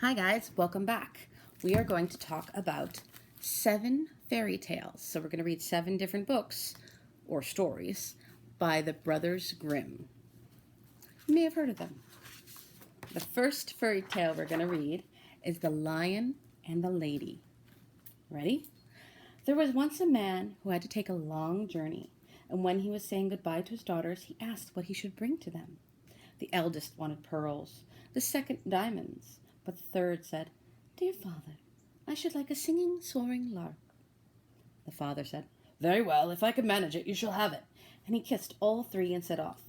Hi guys, welcome back. We are going to talk about 7 fairy tales. So we're going to read 7 different books or stories by the Brothers Grimm. You may have heard of them. The first fairy tale we're going to read is The Lion and the Lady. Ready? There was once a man who had to take a long journey, and when he was saying goodbye to his daughters, he asked what he should bring to them. The eldest wanted pearls, the second diamonds, but the third said, "Dear father, I should like a singing, soaring lark." The father said, "Very well, if I can manage it, you shall have it." And he kissed all 3 and set off.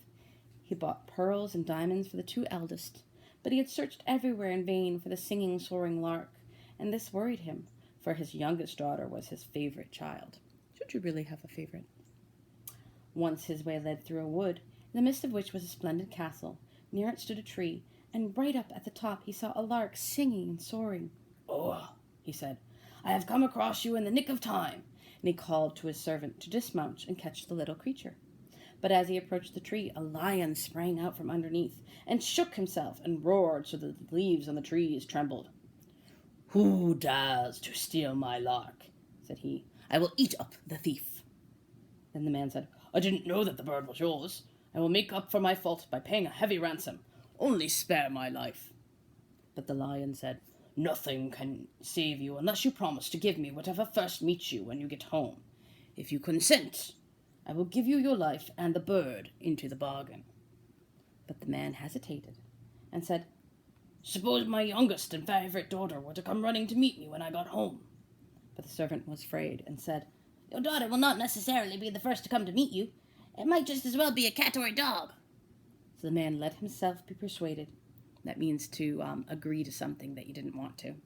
He bought pearls and diamonds for the 2 eldest, but he had searched everywhere in vain for the singing, soaring lark, and this worried him, for his youngest daughter was his favorite child. Should you really have a favorite? Once his way led through a wood, in the midst of which was a splendid castle. Near it stood a tree, and right up at the top he saw a lark singing and soaring. "Oh," he said, "I have come across you in the nick of time." And he called to his servant to dismount and catch the little creature. But as he approached the tree, a lion sprang out from underneath and shook himself and roared so that the leaves on the trees trembled. "Who dares to steal my lark?" said he. "I will eat up the thief." Then the man said, "I didn't know that the bird was yours. I will make up for my fault by paying a heavy ransom. Only spare my life." But the lion said, "Nothing can save you unless you promise to give me whatever first meets you when you get home. If you consent, I will give you your life and the bird into the bargain." But the man hesitated and said, "Suppose my youngest and favorite daughter were to come running to meet me when I got home?" But the servant was afraid and said, "Your daughter will not necessarily be the first to come to meet you. It might just as well be a cat or a dog." So the man let himself be persuaded. That means to agree to something that you didn't want to.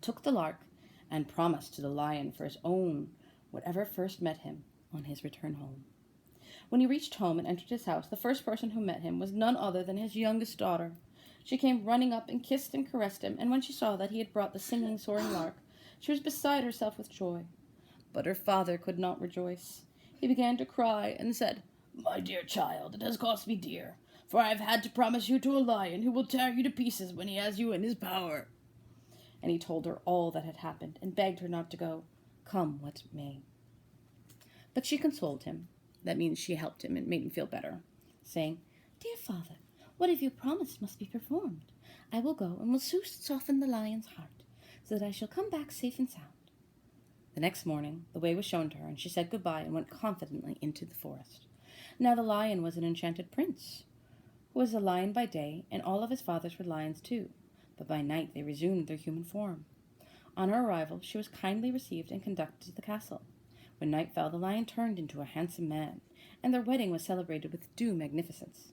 Took the lark and promised to the lion for his own whatever first met him on his return home. When he reached home and entered his house, the first person who met him was none other than his youngest daughter. She came running up and kissed and caressed him, and when she saw that he had brought the singing, soaring lark, she was beside herself with joy. But her father could not rejoice. He began to cry and said, "My dear child, it has cost me dear, for I have had to promise you to a lion who will tear you to pieces when he has you in his power." And he told her all that had happened and begged her not to go, come what may. But she consoled him. That means she helped him and made him feel better, saying, "Dear father, what have you promised must be performed. I will go and will soon soften the lion's heart, so that I shall come back safe and sound." The next morning the way was shown to her, and she said goodbye and went confidently into the forest. Now the lion was an enchanted prince, who was a lion by day, and all of his fathers were lions too, but by night they resumed their human form. On her arrival she was kindly received and conducted to the castle. When night fell, the lion turned into a handsome man, and their wedding was celebrated with due magnificence.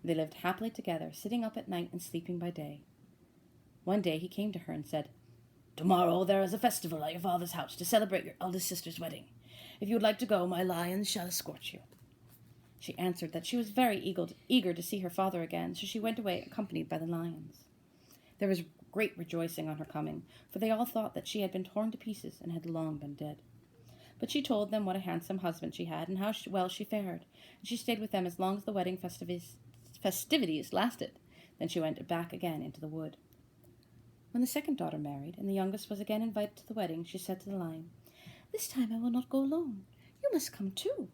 They lived happily together, sitting up at night and sleeping by day. One day he came to her and said, "Tomorrow there is a festival at your father's house to celebrate your eldest sister's wedding. If you would like to go, my lions shall escort you." She answered that she was very eager to see her father again, so she went away accompanied by the lions. There was great rejoicing on her coming, for they all thought that she had been torn to pieces and had long been dead. But she told them what a handsome husband she had and how well she fared, and she stayed with them as long as the wedding festivities lasted. Then she went back again into the wood. When the second daughter married, and the youngest was again invited to the wedding, she said to the lion, "This time I will not go alone. You must come too."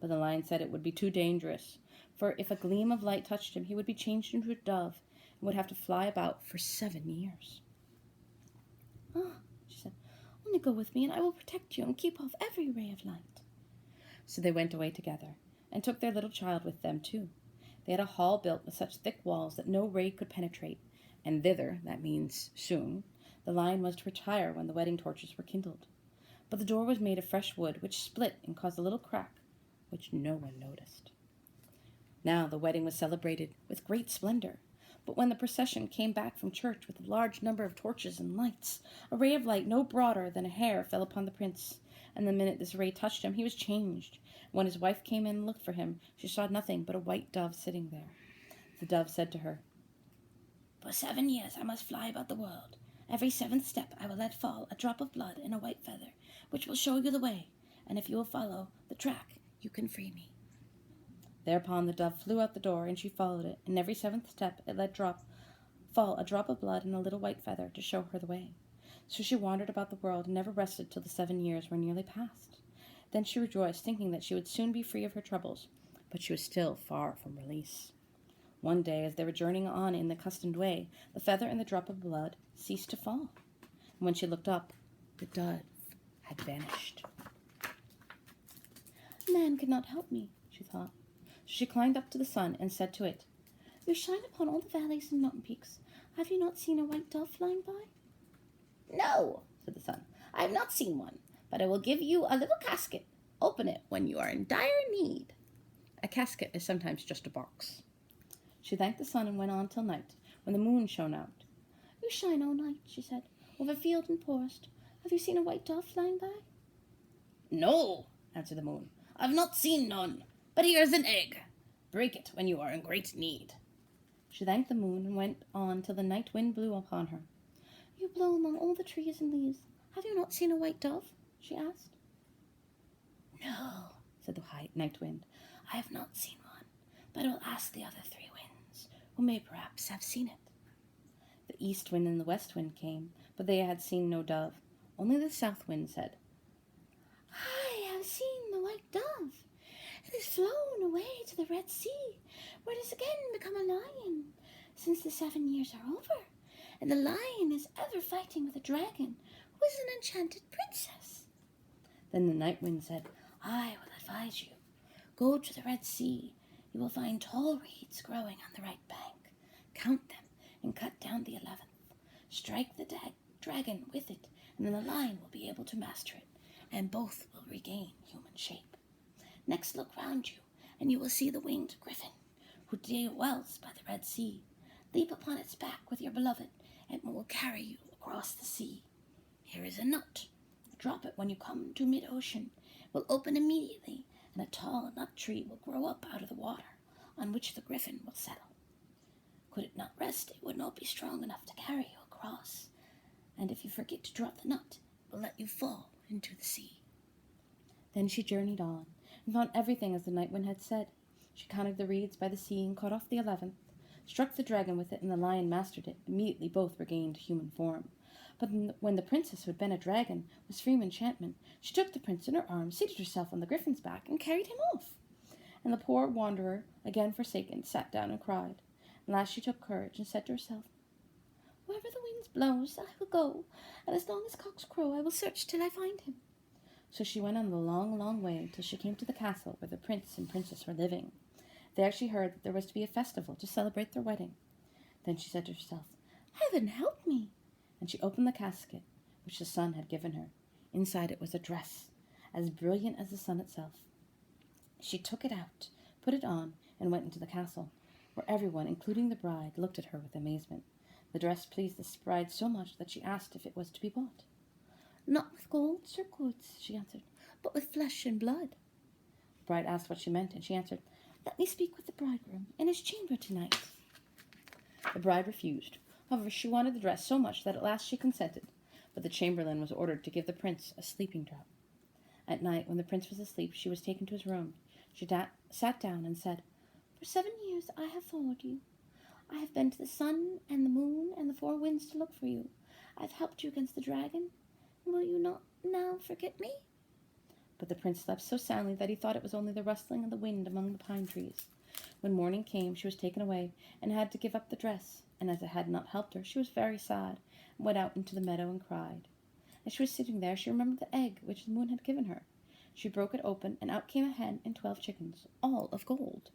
But the lion said it would be too dangerous, for if a gleam of light touched him, he would be changed into a dove and would have to fly about for 7 years. "Ah," she said, "only go with me, and I will protect you and keep off every ray of light." So they went away together, and took their little child with them too. They had a hall built with such thick walls that no ray could penetrate, and thither, that means soon, the lion was to retire when the wedding torches were kindled. But the door was made of fresh wood, which split and caused a little crack, which no one noticed. Now the wedding was celebrated with great splendor, but when the procession came back from church with a large number of torches and lights, a ray of light no broader than a hair fell upon the prince, and the minute this ray touched him, he was changed. When his wife came in and looked for him, she saw nothing but a white dove sitting there. The dove said to her, "For 7 years I must fly about the world. Every 7th step I will let fall a drop of blood in a white feather, which will show you the way, and if you will follow the track, you can free me." Thereupon the dove flew out the door, and she followed it, and every 7th step it let drop fall a drop of blood and a little white feather to show her the way. So she wandered about the world and never rested till the 7 years were nearly past. Then she rejoiced, thinking that she would soon be free of her troubles, but she was still far from release. One day, as they were journeying on in the accustomed way, the feather and the drop of blood ceased to fall. And when she looked up, the dove had vanished. Man could not help me, she thought. So she climbed up to the sun and said to it, You shine upon all the valleys and mountain peaks. Have you not seen a white dove flying by? No, said the sun. I have not seen one, but I will give you a little casket. Open it when you are in dire need. A casket is sometimes just a box. She thanked the sun and went on till night, when the moon shone out. You shine all night, she said, over field and forest. Have you seen a white dove flying by? No, answered the moon. I have not seen none, but here is an egg. Break it when you are in great need. She thanked the moon and went on till the night wind blew upon her. You blow among all the trees and leaves. Have you not seen a white dove? She asked. No, said the night wind. I have not seen one, but I will ask the other 3 winds, who may perhaps have seen it. The east wind and the west wind came, but they had seen no dove. Only the south wind said, I have seen the white dove. It has flown away to the Red Sea, where it has again become a lion, since the 7 years are over, and the lion is ever fighting with a dragon, who is an enchanted princess. Then the night wind said, I will advise you. Go to the Red Sea. You will find tall reeds growing on the right bank. Count them and cut down the 11th. Strike the dragon with it, and then the lion will be able to master it, and both will regain human shape. Next look round you, and you will see the winged griffin, who dwells by the Red Sea. Leap upon its back with your beloved, and it will carry you across the sea. Here is a nut. Drop it when you come to mid-ocean. It will open immediately, and a tall nut tree will grow up out of the water, on which the griffin will settle. Could it not rest, it would not be strong enough to carry you across, and if you forget to drop the nut, it will let you fall into the sea. Then she journeyed on, and found everything as the night wind had said. She counted the reeds by the sea and cut off the 11th, struck the dragon with it, and the lion mastered it. Immediately both regained human form. But when the princess, who had been a dragon, was free of enchantment, she took the prince in her arms, seated herself on the griffin's back, and carried him off. And the poor wanderer, again forsaken, sat down and cried. At last she took courage and said to herself, Wherever the wind blows, I will go, and as long as cocks crow, I will search till I find him. So she went on the long, long way till she came to the castle where the prince and princess were living. There she heard that there was to be a festival to celebrate their wedding. Then she said to herself, Heaven help me! And she opened the casket which the sun had given her. Inside it was a dress, as brilliant as the sun itself. She took it out, put it on, and went into the castle, where everyone, including the bride, looked at her with amazement. The dress pleased the bride so much that she asked if it was to be bought. Not with gold or goods, she answered, but with flesh and blood. The bride asked what she meant, and she answered, Let me speak with the bridegroom in his chamber tonight. The bride refused. However, she wanted the dress so much that at last she consented, but the chamberlain was ordered to give the prince a sleeping draught. At night, when the prince was asleep, she was taken to his room. She sat down and said, For 7 years I have followed you. I have been to the sun and the moon and the 4 winds to look for you. I have helped you against the dragon. Will you not now forget me? But the prince slept so soundly that he thought it was only the rustling of the wind among the pine trees. When morning came, she was taken away and had to give up the dress, and as it had not helped her, she was very sad, and went out into the meadow and cried. As she was sitting there, she remembered the egg which the moon had given her. She broke it open, and out came a hen and 12 chickens, all of gold,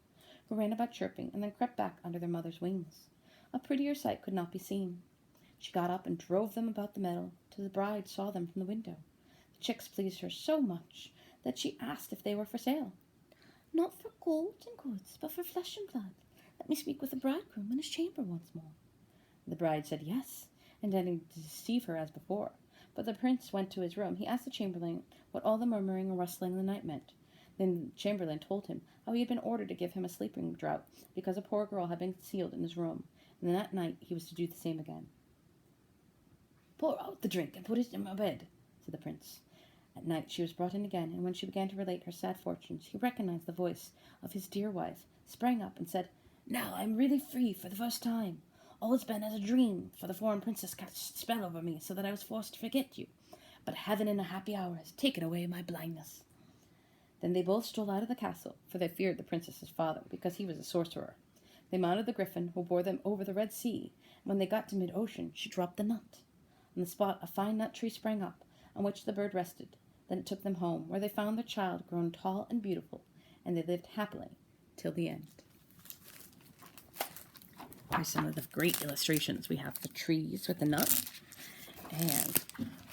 who ran about chirping, and then crept back under their mother's wings. A prettier sight could not be seen. She got up and drove them about the meadow, till the bride saw them from the window. The chicks pleased her so much that she asked if they were for sale. Not for gold and goods, but for flesh and blood. Let me speak with the bridegroom in his chamber once more. The bride said yes, intending to deceive her as before. But the prince went to his room. He asked the chamberlain what all the murmuring and rustling in the night meant. Then the chamberlain told him how he had been ordered to give him a sleeping draught because a poor girl had been concealed in his room, and that night he was to do the same again. Pour out the drink and put it in my bed, said the prince. At night she was brought in again, and when she began to relate her sad fortunes, he recognized the voice of his dear wife, sprang up, and said, Now I am really free for the first time. All it's been as a dream, for the foreign princess cast a spell over me so that I was forced to forget you. But heaven in a happy hour has taken away my blindness." Then they both stole out of the castle, for they feared the princess's father, because he was a sorcerer. They mounted the griffin, who bore them over the Red Sea. When they got to mid-ocean, she dropped the nut. On the spot a fine nut tree sprang up, on which the bird rested. Then it took them home, where they found their child grown tall and beautiful, and they lived happily till the end. Here's some of the great illustrations. We have the trees with the nuts, and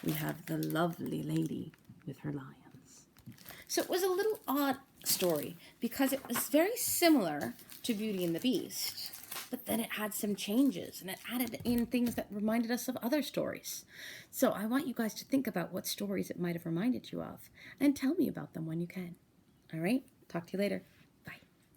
we have the lovely lady with her lions. So it was a little odd story because it was very similar to Beauty and the Beast, but then it had some changes and it added in things that reminded us of other stories. So I want you guys to think about what stories it might have reminded you of and tell me about them when you can. All right, talk to you later.